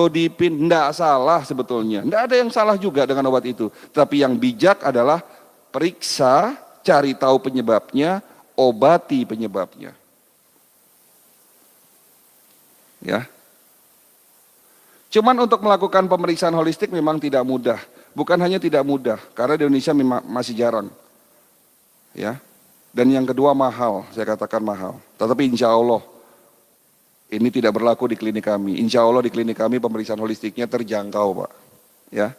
Dipin, enggak salah sebetulnya. Enggak ada yang salah juga dengan obat itu. Tapi yang bijak adalah periksa, cari tahu penyebabnya, obati penyebabnya. Ya. Cuman untuk melakukan pemeriksaan holistik memang tidak mudah. Bukan hanya tidak mudah, karena di Indonesia memang masih jarang. Ya. Dan yang kedua mahal, saya katakan mahal. Tetapi insya Allah ini tidak berlaku di klinik kami. Insya Allah di klinik kami pemeriksaan holistiknya terjangkau, Pak. Ya,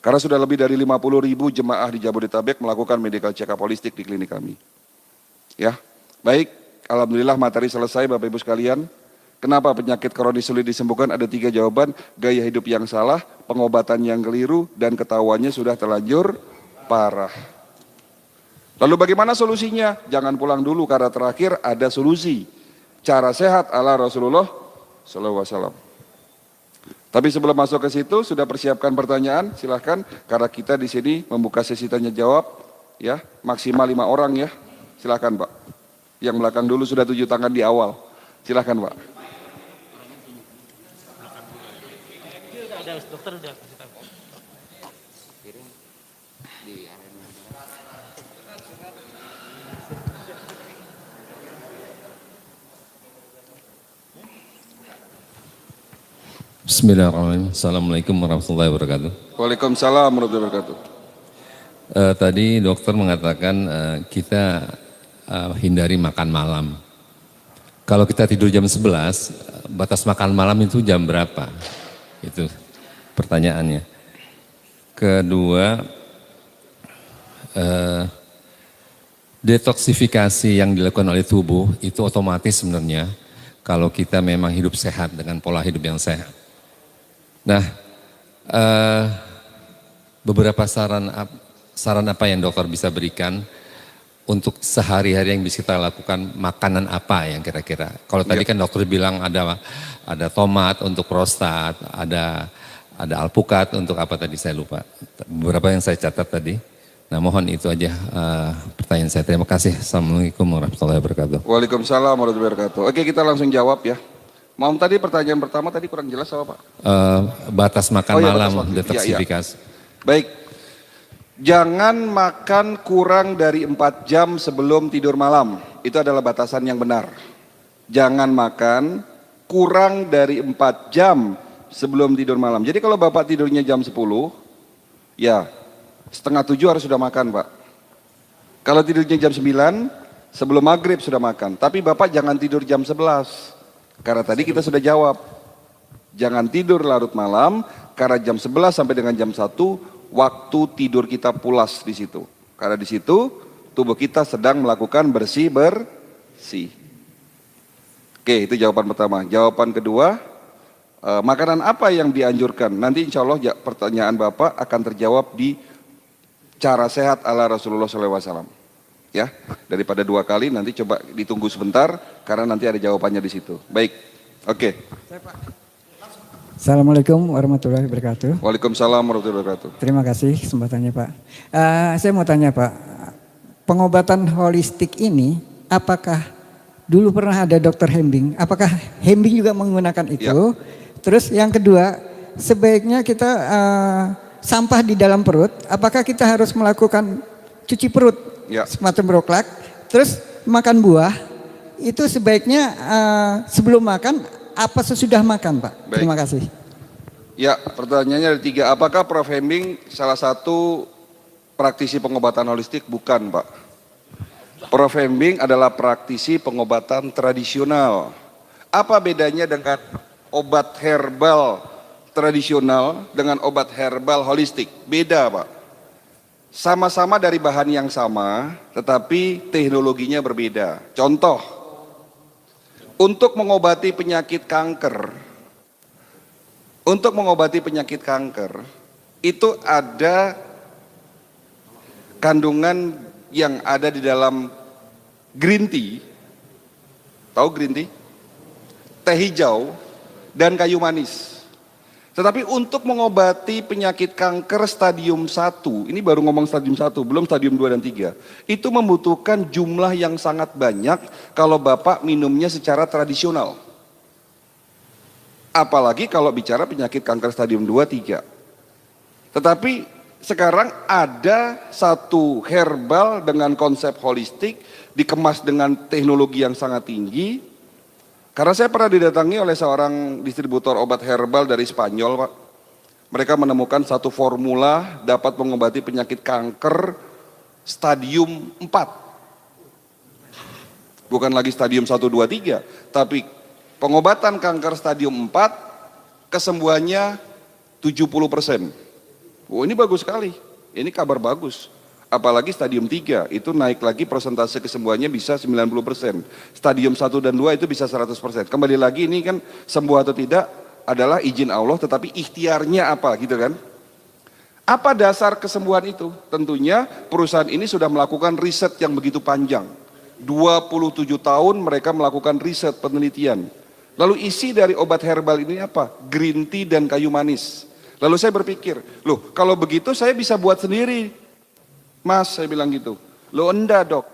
karena sudah lebih dari 50.000 jemaah di Jabodetabek melakukan medical check up holistik di klinik kami. Ya, baik. Alhamdulillah materi selesai, Bapak Ibu sekalian. Kenapa penyakit kronis sulit disembuhkan? Ada 3 jawaban: gaya hidup yang salah, pengobatan yang keliru, dan ketahuannya sudah terlanjur parah. Lalu bagaimana solusinya? Jangan pulang dulu karena terakhir ada solusi. Cara sehat ala Rasulullah SAW. Tapi sebelum masuk ke situ, sudah persiapkan pertanyaan, silahkan. Karena kita di sini membuka sesi tanya jawab, ya maksimal 5 orang ya. Silahkan Pak. Yang belakang dulu sudah 7 tangan di awal. Silahkan Pak. Dokter udah kasih tahu. Bismillahirrahmanirrahim. Assalamualaikum warahmatullahi wabarakatuh. Waalaikumsalam warahmatullahi wabarakatuh. Tadi dokter mengatakan kita hindari makan malam. Kalau kita tidur jam 11, batas makan malam itu jam berapa? Itu pertanyaannya. Kedua, detoksifikasi yang dilakukan oleh tubuh itu otomatis sebenarnya kalau kita memang hidup sehat dengan pola hidup yang sehat. Nah, beberapa saran apa yang dokter bisa berikan untuk sehari-hari yang bisa kita lakukan, makanan apa yang kira-kira? Kalau tadi kan dokter bilang ada tomat untuk prostat, ada alpukat untuk apa tadi saya lupa. Beberapa yang saya catat tadi. Nah, mohon itu aja pertanyaan saya. Terima kasih. Assalamualaikum warahmatullahi wabarakatuh. Waalaikumsalam warahmatullahi wabarakatuh. Oke, kita langsung jawab ya. Mau tadi pertanyaan pertama tadi kurang jelas apa Pak? Batas makan malam, detoksifikasi. Baik, jangan makan kurang dari 4 jam sebelum tidur malam. Itu adalah batasan yang benar. Jangan makan kurang dari 4 jam sebelum tidur malam. Jadi kalau Bapak tidurnya jam 10, ya 6:30 harus sudah makan Pak. Kalau tidurnya jam 9, sebelum maghrib sudah makan. Tapi Bapak jangan tidur jam 11. Karena tadi kita sudah jawab, jangan tidur larut malam, karena jam 11 sampai dengan jam 1, waktu tidur kita pulas di situ. Karena di situ tubuh kita sedang melakukan bersih-bersih. Oke, itu jawaban pertama. Jawaban kedua, makanan apa yang dianjurkan? Nanti insya Allah pertanyaan Bapak akan terjawab di cara sehat ala Rasulullah SAW. Ya, daripada 2 kali nanti coba ditunggu sebentar karena nanti ada jawabannya di situ. Baik, oke. Assalamualaikum warahmatullahi wabarakatuh. Waalaikumsalam warahmatullahi wabarakatuh. Terima kasih kesempatannya Pak. Saya mau tanya Pak, pengobatan holistik ini apakah dulu pernah ada dokter Hembing? Apakah Hembing juga menggunakan itu? Ya. Terus yang kedua, sebaiknya kita sampah di dalam perut, apakah kita harus melakukan cuci perut? Ya. Semacam broklak, terus makan buah, itu sebaiknya sebelum makan apa sesudah makan Pak? Baik. Terima kasih. Ya, pertanyaannya ada 3. Apakah Prof. Hembing salah satu praktisi pengobatan holistik? Bukan Pak. Prof. Hembing adalah praktisi pengobatan tradisional. Apa bedanya dengan obat herbal tradisional dengan obat herbal holistik? Beda Pak. Sama-sama dari bahan yang sama, tetapi teknologinya berbeda. Contoh, untuk mengobati penyakit kanker, itu ada kandungan yang ada di dalam green tea, tahu green tea? Teh hijau dan kayu manis. Tetapi untuk mengobati penyakit kanker stadium 1, ini baru ngomong stadium 1, belum stadium 2 dan 3. Itu membutuhkan jumlah yang sangat banyak kalau Bapak minumnya secara tradisional. Apalagi kalau bicara penyakit kanker stadium 2, 3. Tetapi sekarang ada satu herbal dengan konsep holistik, dikemas dengan teknologi yang sangat tinggi. Karena saya pernah didatangi oleh seorang distributor obat herbal dari Spanyol, Pak. Mereka menemukan satu formula dapat mengobati penyakit kanker stadium 4. Bukan lagi stadium 1, 2, 3, tapi pengobatan kanker stadium 4, kesembuhannya 70%. Oh, ini bagus sekali, ini kabar bagus. Apalagi stadium 3, itu naik lagi persentase kesembuhannya bisa 90%. Stadium 1 dan 2 itu bisa 100%. Kembali lagi ini kan sembuh atau tidak adalah izin Allah, tetapi ikhtiarnya apa gitu kan. Apa dasar kesembuhan itu? Tentunya perusahaan ini sudah melakukan riset yang begitu panjang. 27 tahun mereka melakukan riset penelitian. Lalu isi dari obat herbal ini apa? Green tea dan kayu manis. Lalu saya berpikir, loh kalau begitu saya bisa buat sendiri. Mas, saya bilang gitu. Loh enggak dok.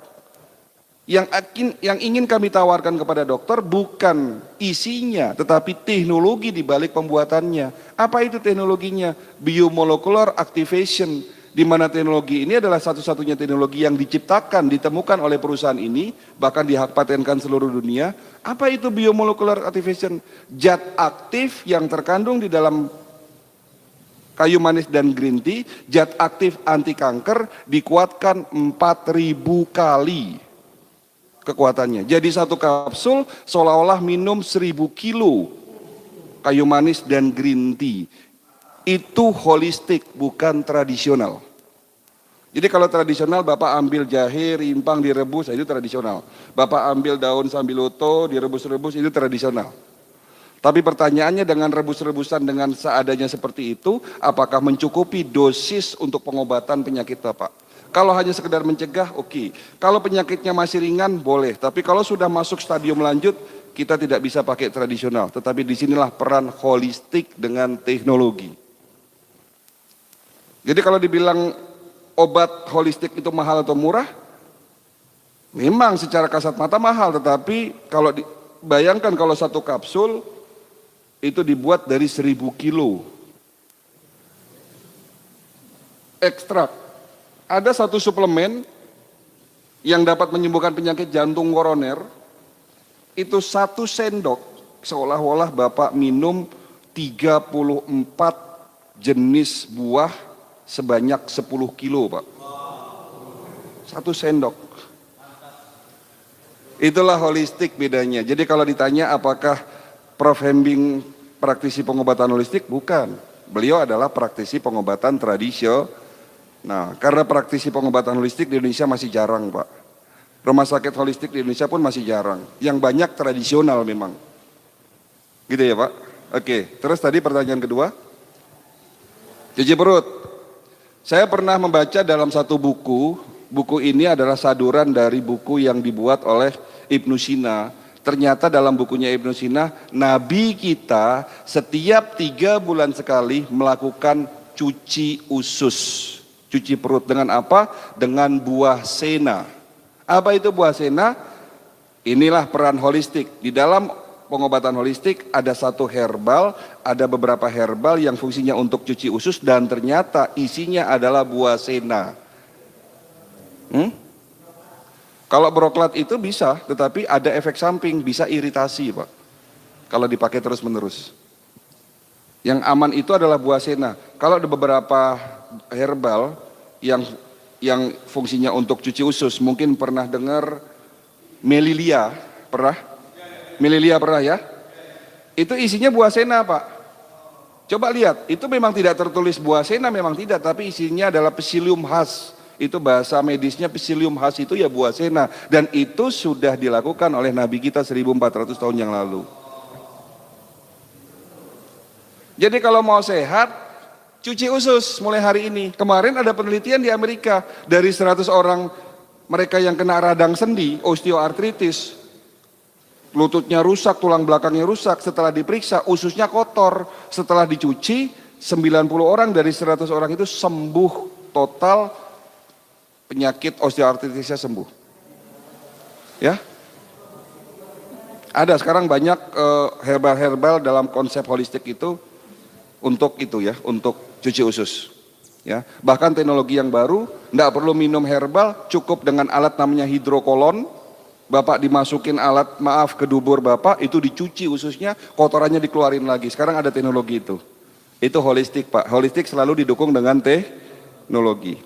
Yang ingin kami tawarkan kepada dokter bukan isinya, tetapi teknologi di balik pembuatannya. Apa itu teknologinya? Biomolecular activation, di mana teknologi ini adalah satu-satunya teknologi yang diciptakan, ditemukan oleh perusahaan ini, bahkan dipatenkan seluruh dunia. Apa itu biomolecular activation? Zat aktif yang terkandung di dalam kayu manis dan green tea, zat aktif anti kanker dikuatkan 4.000 kali kekuatannya. Jadi satu kapsul seolah-olah minum 1.000 kilo kayu manis dan green tea. Itu holistik, bukan tradisional. Jadi kalau tradisional Bapak ambil jahe, rimpang direbus, itu tradisional. Bapak ambil daun sambiloto direbus-rebus, itu tradisional. Tapi pertanyaannya dengan rebus-rebusan dengan seadanya seperti itu, apakah mencukupi dosis untuk pengobatan penyakit Bapak? Kalau hanya sekedar mencegah, oke. Kalau penyakitnya masih ringan, boleh. Tapi kalau sudah masuk stadium lanjut, kita tidak bisa pakai tradisional. Tetapi disinilah peran holistik dengan teknologi. Jadi kalau dibilang obat holistik itu mahal atau murah, memang secara kasat mata mahal. Tetapi kalau bayangkan kalau satu kapsul, itu dibuat dari 1.000 kilo ekstrak. Ada satu suplemen yang dapat menyembuhkan penyakit jantung koroner, itu 1 sendok, seolah-olah Bapak minum 34 jenis buah sebanyak 10 kilo Pak. 1 sendok. Itulah holistik bedanya. Jadi kalau ditanya apakah Prof. Hembing praktisi pengobatan holistik? Bukan. Beliau adalah praktisi pengobatan tradisional. Nah, karena praktisi pengobatan holistik di Indonesia masih jarang, Pak. Rumah sakit holistik di Indonesia pun masih jarang. Yang banyak tradisional memang. Gitu ya, Pak? Oke, terus tadi pertanyaan kedua. Cuci perut. Saya pernah membaca dalam satu buku. Buku ini adalah saduran dari buku yang dibuat oleh Ibnu Sina. Ternyata dalam bukunya Ibnu Sina, Nabi kita setiap 3 bulan sekali melakukan cuci usus. Cuci perut dengan apa? Dengan buah sena. Apa itu buah sena? Inilah peran holistik. Di dalam pengobatan holistik ada satu herbal, ada beberapa herbal yang fungsinya untuk cuci usus dan ternyata isinya adalah buah sena. Kalau broklat itu bisa, tetapi ada efek samping, bisa iritasi Pak. Kalau dipakai terus menerus. Yang aman itu adalah buah sena. Kalau ada beberapa herbal yang fungsinya untuk cuci usus, mungkin pernah dengar melilia, pernah? Melilia pernah ya? Itu isinya buah sena Pak. Coba lihat, itu memang tidak tertulis buah sena, memang tidak, tapi isinya adalah psyllium khas. Itu bahasa medisnya psyllium khas itu ya buah sena. Dan itu sudah dilakukan oleh Nabi kita 1400 tahun yang lalu. Jadi kalau mau sehat, cuci usus mulai hari ini. Kemarin ada penelitian di Amerika, dari 100 orang mereka yang kena radang sendi, osteoartritis, lututnya rusak, tulang belakangnya rusak, setelah diperiksa ususnya kotor, setelah dicuci 90 orang dari 100 orang itu sembuh total, penyakit osteoartritisnya sembuh. Ya. Ada sekarang banyak herbal-herbal dalam konsep holistik itu untuk cuci usus. Ya, bahkan teknologi yang baru, tidak perlu minum herbal, cukup dengan alat namanya hidrokolon. Bapak dimasukin alat, maaf, ke dubur Bapak, itu dicuci ususnya, kotorannya dikeluarin lagi. Sekarang ada teknologi itu. Itu holistik Pak. Holistik selalu didukung dengan teknologi.